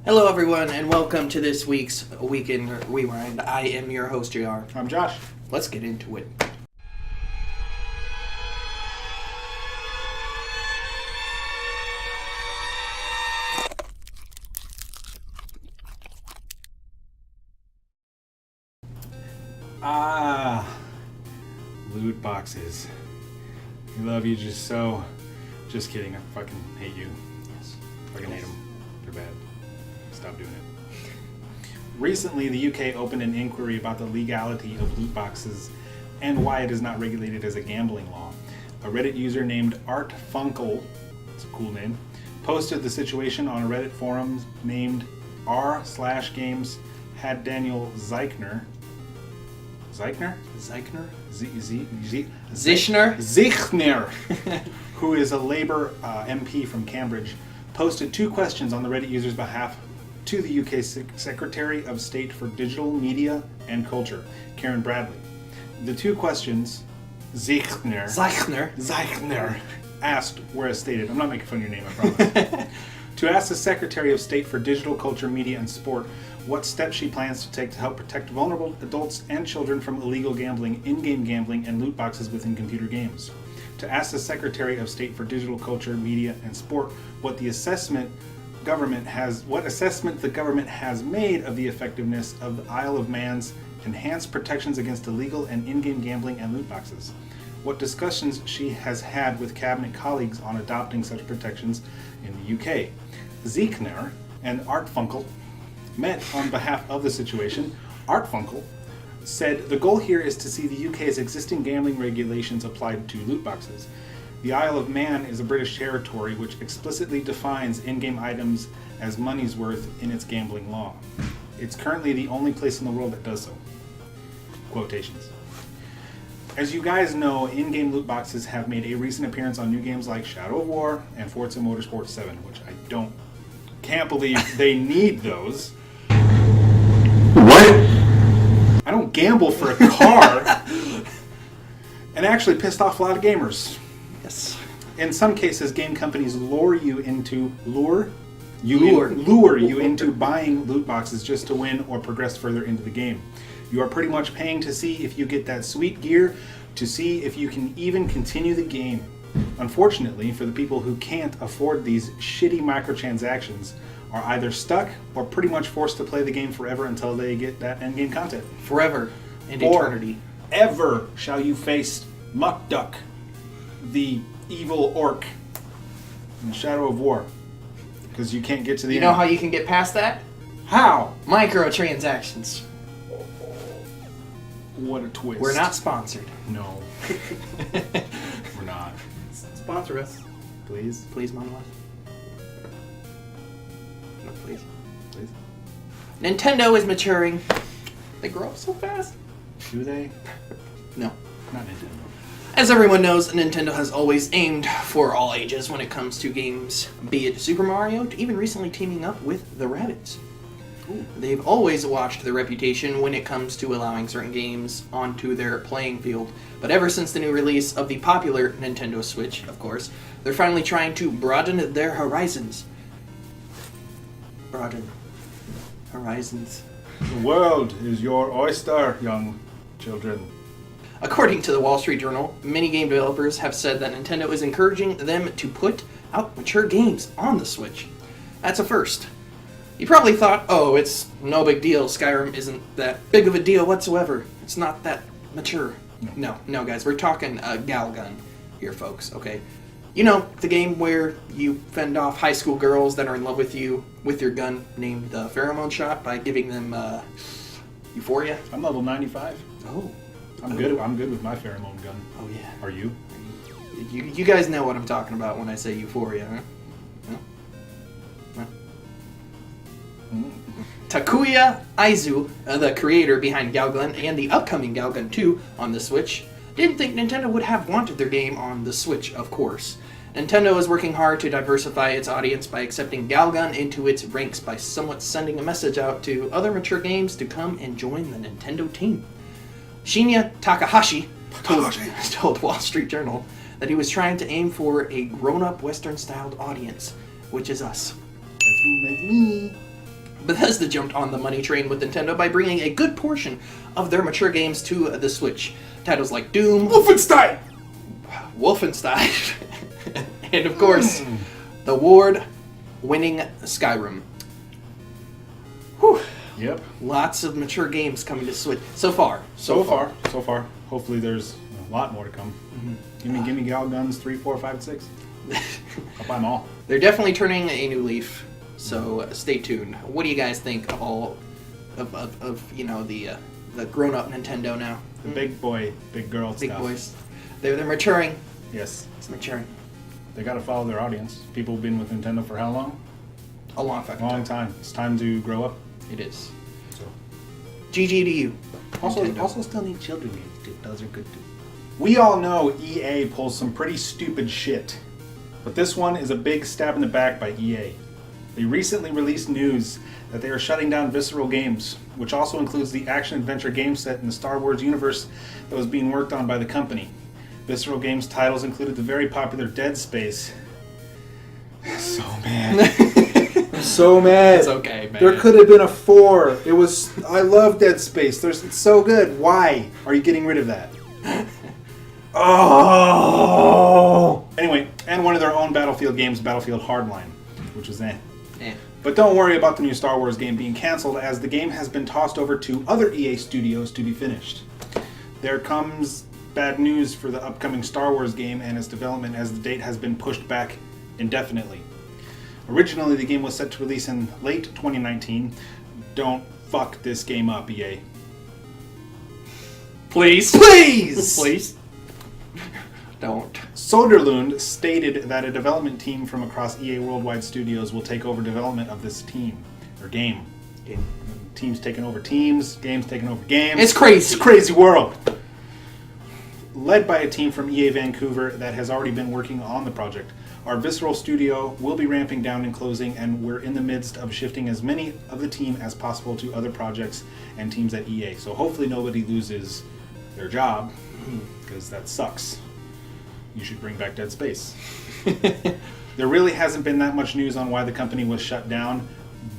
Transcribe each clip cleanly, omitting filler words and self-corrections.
Hello, everyone, and welcome to this week's Weekend Rewind. I am your host, JR. I'm Josh. Let's get into it. Loot boxes. We love you just so. Just kidding. I fucking hate you. Yes. Fucking hate them. They're bad. Stop doing it. Recently, the UK opened an inquiry about the legality of loot boxes and why it is not regulated as a gambling law. A Reddit user named Art Funkle, it's a cool name, posted the situation on a Reddit forum named r/games had Daniel Zeichner, who is a Labour MP from Cambridge, posted two questions on the Reddit user's behalf to the UK Secretary of State for Digital Media and Culture, Karen Bradley. The two questions Zeichner asked were as stated. I'm not making fun of your name, I promise. To ask the Secretary of State for Digital Culture, Media and Sport what steps she plans to take to help protect vulnerable adults and children from illegal gambling, in-game gambling, and loot boxes within computer games. To ask the Secretary of State for Digital Culture, Media and Sport what assessment the government has made of the effectiveness of the Isle of Man's enhanced protections against illegal and in-game gambling and loot boxes. What discussions she has had with cabinet colleagues on adopting such protections in the UK. Zeichner and Art Funkle met on behalf of the situation. Art Funkle said the goal here is to see the UK's existing gambling regulations applied to loot boxes. The Isle of Man is a British territory which explicitly defines in-game items as money's worth in its gambling law. It's currently the only place in the world that does so. Quotations. As you guys know, in-game loot boxes have made a recent appearance on new games like Shadow of War and Forza Motorsport 7, which I can't believe they need those. What? I don't gamble for a car. And actually pissed off a lot of gamers. Yes. In some cases, game companies lure you into buying loot boxes just to win or progress further into the game. You are pretty much paying to see if you get that sweet gear, to see if you can even continue the game. Unfortunately, for the people who can't afford these shitty microtransactions, are either stuck or pretty much forced to play the game forever until they get that endgame content. Forever and Or eternity. Ever shall you face Muck Duck, the evil orc in Shadow of War, because you can't get to the You end. know how you can get past that? How? Microtransactions. What a twist. We're not sponsored. No. We're not. Sponsor us. Please? Please, Monolith. No, please. Please? Nintendo is maturing. They grow up so fast. Do they? No. Not Nintendo. As everyone knows, Nintendo has always aimed for all ages when it comes to games, be it Super Mario to even recently teaming up with the Rabbids. Ooh. They've always watched their reputation when it comes to allowing certain games onto their playing field, but ever since the new release of the popular Nintendo Switch, of course, they're finally trying to broaden their horizons. Broaden horizons. The world is your oyster, young children. According to the Wall Street Journal, many game developers have said that Nintendo is encouraging them to put out mature games on the Switch. That's a first. You probably thought, oh, it's no big deal, Skyrim isn't that big of a deal whatsoever. It's not that mature. No, guys, we're talking Galgun here, folks, okay? You know, the game where you fend off high school girls that are in love with you with your gun named the Pheromone Shot by giving them Euphoria. I'm level 95. Oh. I'm good with my pheromone gun. Oh, yeah. Are you? You guys know what I'm talking about when I say Euphoria, huh? Takuya Aizu, the creator behind Galgun and the upcoming Galgun 2 on the Switch, didn't think Nintendo would have wanted their game on the Switch, of course. Nintendo is working hard to diversify its audience by accepting Galgun into its ranks by somewhat sending a message out to other mature games to come and join the Nintendo team. Shinya Takahashi told Wall Street Journal that he was trying to aim for a grown-up Western-styled audience, which is us. That's me. Bethesda jumped on the money train with Nintendo by bringing a good portion of their mature games to the Switch. Titles like Doom, Wolfenstein! and of course, the award-winning Skyrim. Whew. Yep. Lots of mature games coming to Switch so far. So far. Hopefully there's a lot more to come. Give me Gal Guns 3, 4, 5, and 6. I'll buy them all. They're definitely turning a new leaf, so stay tuned. What do you guys think of all of you know the grown-up Nintendo now? The big boy, big girl Big stuff. boys. They're maturing. Yes. It's maturing. They got to follow their audience. People have been with Nintendo for how long? A long fucking Long time. It's time to grow up. It is. So. GG to you. Nintendo. Also still need children games too. Those are good too. We all know EA pulls some pretty stupid shit, but this one is a big stab in the back by EA. They recently released news that they are shutting down Visceral Games, which also includes the action-adventure game set in the Star Wars universe that was being worked on by the company. Visceral Games titles included the very popular Dead Space. So mad. I'm so mad. It's okay, man. There could have been a 4. I love Dead Space. It's so good. Why are you getting rid of that? Oh! Anyway, and one of their own Battlefield games, Battlefield Hardline, which was But don't worry about the new Star Wars game being cancelled, as the game has been tossed over to other EA studios to be finished. There comes bad news for the upcoming Star Wars game and its development, as the date has been pushed back indefinitely. Originally, the game was set to release in late 2019. Don't fuck this game up, EA. Please. Don't. Soderlund stated that a development team from across EA Worldwide Studios will take over development of this game. Teams taking over teams, games taking over games. It's crazy. It's a crazy world. Led by a team from EA Vancouver that has already been working on the project. Our Visceral studio will be ramping down and closing, and we're in the midst of shifting as many of the team as possible to other projects and teams at EA. So hopefully nobody loses their job, because that sucks. You should bring back Dead Space. There really hasn't been that much news on why the company was shut down,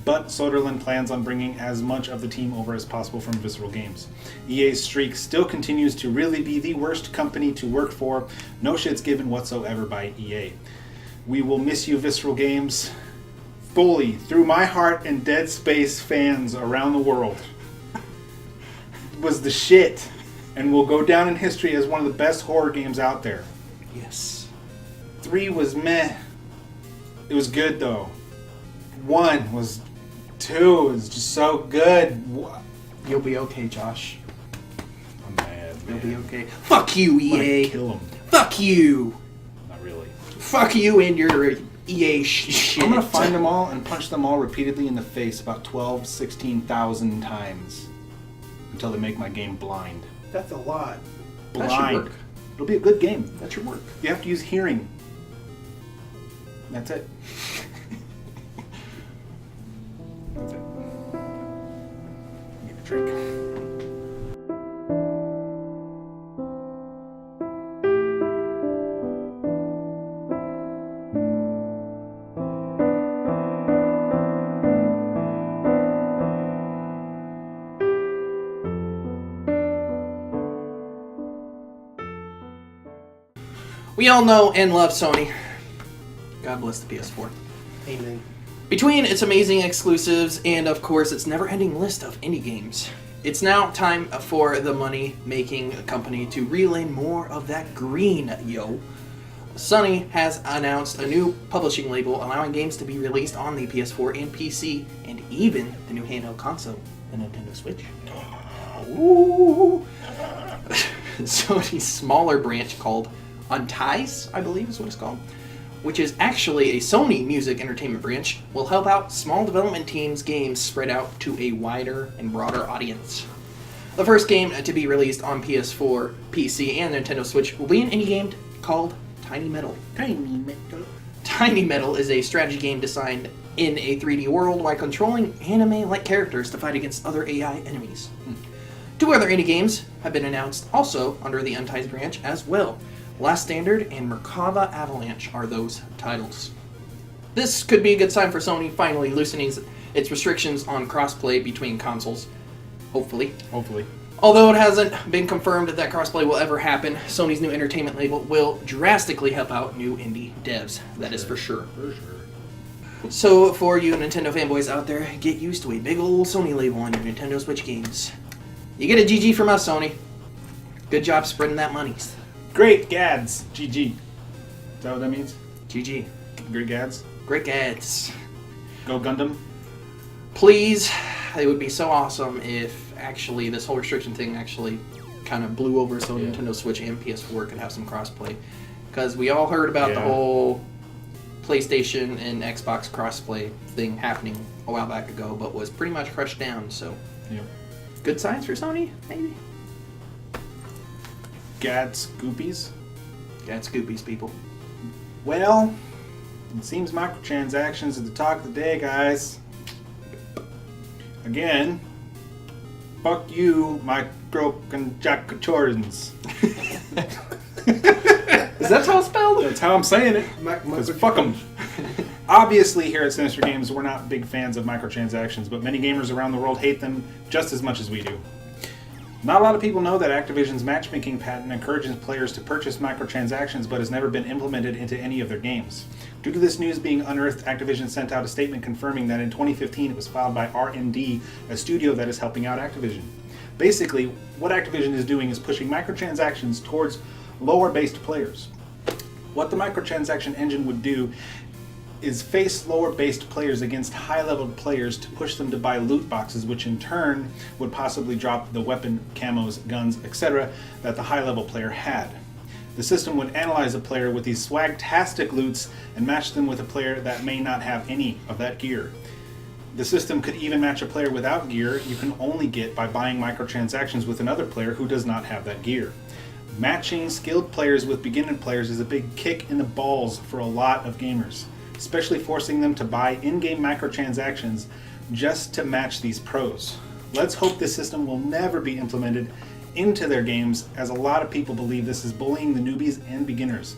but Soderlund plans on bringing as much of the team over as possible from Visceral Games. EA's streak still continues to really be the worst company to work for. No shit's given whatsoever by EA. We will miss you, Visceral Games, fully, through my heart and Dead Space fans around the world. It was the shit, and will go down in history as one of the best horror games out there. Yes. 3 was meh. It was good though. 1 was 2 was just so good. You'll be okay, Josh. I'm mad, You'll man. be okay. Fuck you, I'm gonna EA. kill him. Fuck you. Not really. Fuck you and your EA shit. I'm gonna find them all and punch them all repeatedly in the face about 16,000 times until they make my game blind. That's a lot. Blind. That should work. It'll be a good game. That should work. You have to use hearing. That's it. That's it. Need a drink. We all know and love Sony. God bless the PS4. Amen. Between its amazing exclusives and, of course, its never-ending list of indie games, it's now time for the money-making company to reel in more of that green, yo. Sony has announced a new publishing label allowing games to be released on the PS4 and PC, and even the new handheld console, the Nintendo Switch. Ooh. Sony's smaller branch called Unties, I believe is what it's called, which is actually a Sony Music Entertainment branch, will help out small development teams' games spread out to a wider and broader audience. The first game to be released on PS4, PC, and Nintendo Switch will be an indie game called Tiny Metal. Tiny Metal is a strategy game designed in a 3D world while controlling anime-like characters to fight against other AI enemies. 2 other indie games have been announced also under the Unties branch as well. Last Standard and Merkava Avalanche are those titles. This could be a good sign for Sony finally loosening its restrictions on crossplay between consoles. Hopefully. Although it hasn't been confirmed that crossplay will ever happen, Sony's new entertainment label will drastically help out new indie devs. That is for sure. So, for you Nintendo fanboys out there, get used to a big old Sony label on your Nintendo Switch games. You get a GG from us, Sony. Good job spreading that money. Great gads. GG. Is that what that means? GG. Great gads? Great gads. Go Gundam. Please, it would be so awesome if actually this whole restriction thing actually kind of blew over so Nintendo Switch and PS4 could have some crossplay. Because we all heard about the whole PlayStation and Xbox crossplay thing happening a while back ago, but was pretty much crushed down, so good signs for Sony, maybe? Gads Goopies? Gads Goopies, people. Well, it seems microtransactions are the talk of the day, guys. Again, fuck you, microtransactions. Is that how it's spelled? That's how I'm saying it. Because fuck them. Obviously, here at Sinister Games, we're not big fans of microtransactions, but many gamers around the world hate them just as much as we do. Not a lot of people know that Activision's matchmaking patent encourages players to purchase microtransactions but has never been implemented into any of their games. Due to this news being unearthed, Activision sent out a statement confirming that in 2015 it was filed by R&D, a studio that is helping out Activision. Basically, what Activision is doing is pushing microtransactions towards lower-based players. What the microtransaction engine would do is face lower-based players against high-leveled players to push them to buy loot boxes, which in turn would possibly drop the weapon, camos, guns, etc. that the high-level player had. The system would analyze a player with these swagtastic loots and match them with a player that may not have any of that gear. The system could even match a player without gear you can only get by buying microtransactions with another player who does not have that gear. Matching skilled players with beginner players is a big kick in the balls for a lot of gamers, especially forcing them to buy in-game microtransactions just to match these pros. Let's hope this system will never be implemented into their games, as a lot of people believe this is bullying the newbies and beginners.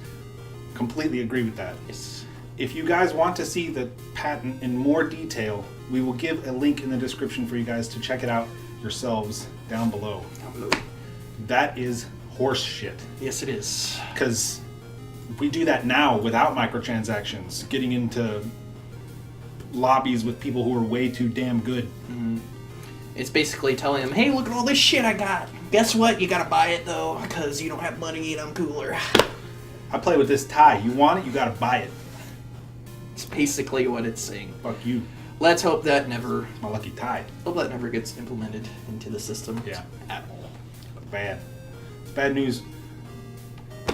Completely agree with that. Yes. If you guys want to see the patent in more detail, we will give a link in the description for you guys to check it out yourselves down below. That is horse shit. Yes, it is. Because we do that now without microtransactions, getting into lobbies with people who are way too damn good. It's basically telling them, hey, look at all this shit I got. Guess what? You gotta buy it, though, because you don't have money and I'm cooler. I play with this tie. You want it, you gotta buy it. It's basically what it's saying. Fuck you. Let's hope that never... My lucky tie. Hope that never gets implemented into the system. Yeah. At all. Bad. It's bad news.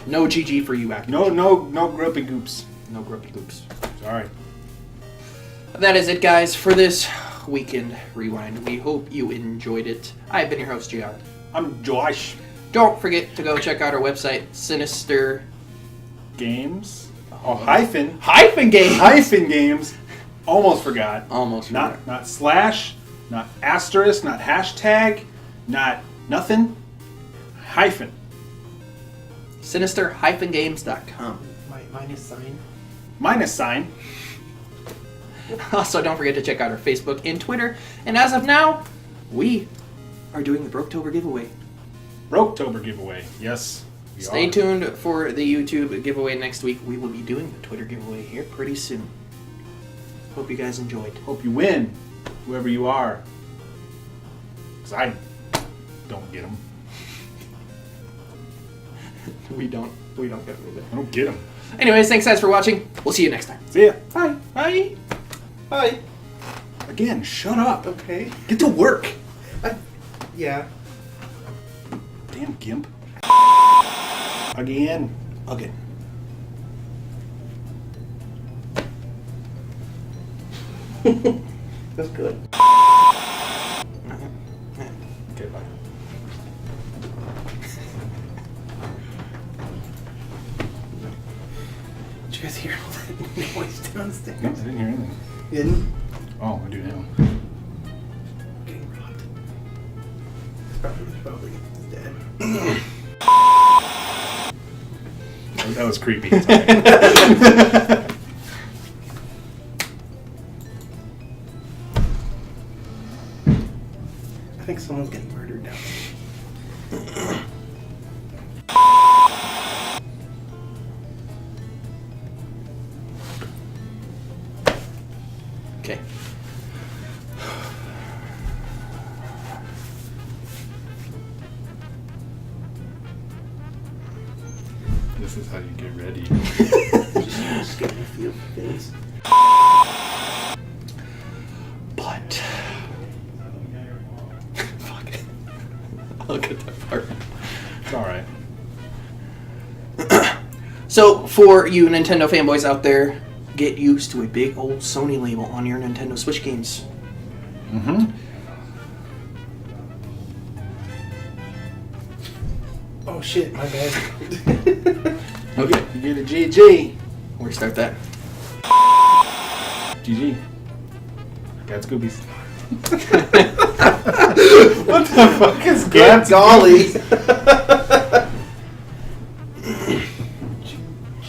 No GG for you, Activision. No grumpy goops. No grumpy goops. Sorry. That is it, guys, for this Weekend Rewind. We hope you enjoyed it. I've been your host, Gian. I'm Josh. Don't forget to go check out our website, Sinister Games. Hyphen Games. Hyphen Games. Almost forgot. Almost forgot. Not slash, not asterisk, not hashtag, not nothing. Hyphen. Sinister-games.com. Minus sign. Minus sign. Also, don't forget to check out our Facebook and Twitter. And as of now, we are doing the Broketober giveaway. Broketober giveaway. Yes. Stay tuned for the YouTube giveaway next week. We will be doing the Twitter giveaway here pretty soon. Hope you guys enjoyed. Hope you win, whoever you are. Because I don't get them. We don't get them either. I don't get them. Anyways, thanks guys for watching. We'll see you next time. See ya. Bye. Bye. Bye. Again, shut up. Okay. Get to work. Yeah. Damn gimp. Again. Okay. That's good. Okay, bye. Did you guys hear all that noise downstairs? No, I didn't hear anything. You didn't? Oh, I do now. Getting robbed. It's probably dead. That was creepy. Sorry. think someone's getting murdered now. Okay. This is how you get ready. Just getting a few things. But fuck it. I'll get that part. It's alright. So, for you Nintendo fanboys out there, get used to a big old Sony label on your Nintendo Switch games. Mm-hmm. Oh shit, my bad. Okay. You get a GG. Where to start that? GG. Got Scoobies. What the fuck is Good golly.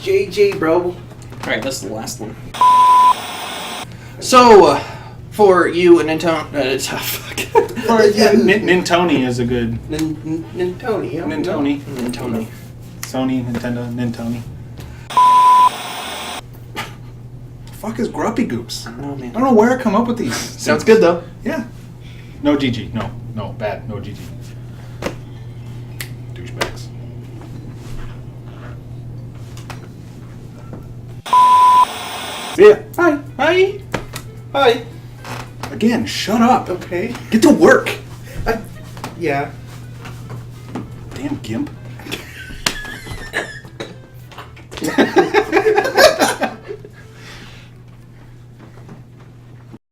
JJ, bro. Alright, that's the last one. So, for you Nintendo... fuck. Nintoni is a good... Nintoni. Nintoni. Nintendo. Sony, Nintendo, Nintoni. Fuck is Grumpy Goops? I don't know, man. I don't know where I come up with these. Sounds good, though. Yeah. No GG. No. No. Bad. No GG. Douchebags. See ya. Hi. Hi. Hi. Again, shut up. Okay. Get to work. Yeah. Damn gimp.